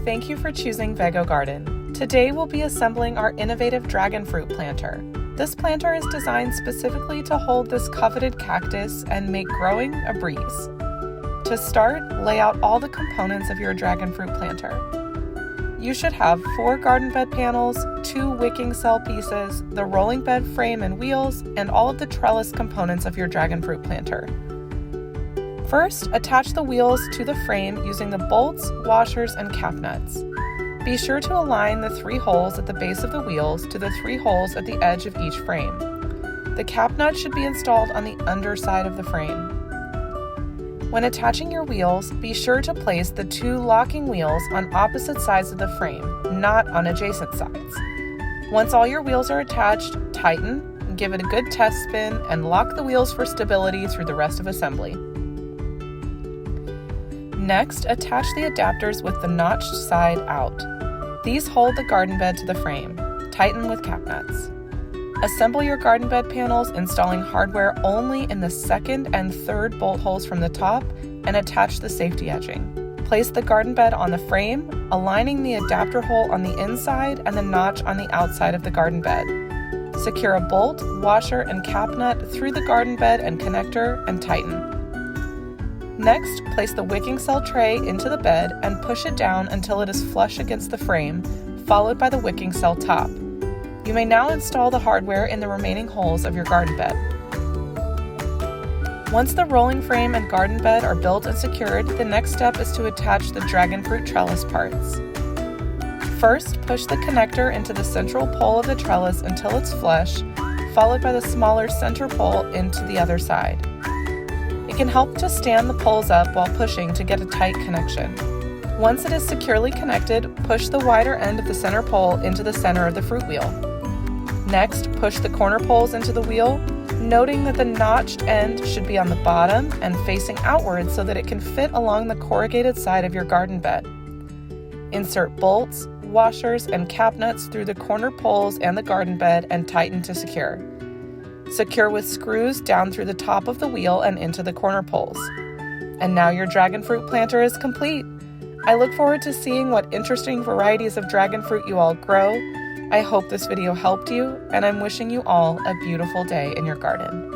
Thank you for choosing Vego Garden. Today we'll be assembling our innovative dragon fruit planter. This planter is designed specifically to hold this coveted cactus and make growing a breeze. To start, lay out all the components of your dragon fruit planter. You should have 4 garden bed panels, 2 wicking cell pieces, the rolling bed frame and wheels, and all of the trellis components of your dragon fruit planter. First, attach the wheels to the frame using the bolts, washers, and cap nuts. Be sure to align the 3 holes at the base of the wheels to the 3 holes at the edge of each frame. The cap nut should be installed on the underside of the frame. When attaching your wheels, be sure to place the 2 locking wheels on opposite sides of the frame, not on adjacent sides. Once all your wheels are attached, tighten, give it a good test spin, and lock the wheels for stability through the rest of assembly. Next, attach the adapters with the notched side out. These hold the garden bed to the frame. Tighten with cap nuts. Assemble your garden bed panels, installing hardware only in the 2nd and 3rd bolt holes from the top, and attach the safety edging. Place the garden bed on the frame, aligning the adapter hole on the inside and the notch on the outside of the garden bed. Secure a bolt, washer, and cap nut through the garden bed and connector and tighten. Next, place the wicking cell tray into the bed and push it down until it is flush against the frame, followed by the wicking cell top. You may now install the hardware in the remaining holes of your garden bed. Once the rolling frame and garden bed are built and secured, the next step is to attach the dragon fruit trellis parts. First, push the connector into the central pole of the trellis until it's flush, followed by the smaller center pole into the other side. It can help to stand the poles up while pushing to get a tight connection. Once it is securely connected, push the wider end of the center pole into the center of the fruit wheel. Next, push the corner poles into the wheel, noting that the notched end should be on the bottom and facing outward so that it can fit along the corrugated side of your garden bed. Insert bolts, washers, and cap nuts through the corner poles and the garden bed and tighten to secure. Secure with screws down through the top of the wheel and into the corner poles. And now your dragon fruit planter is complete. I look forward to seeing what interesting varieties of dragon fruit you all grow. I hope this video helped you, and I'm wishing you all a beautiful day in your garden.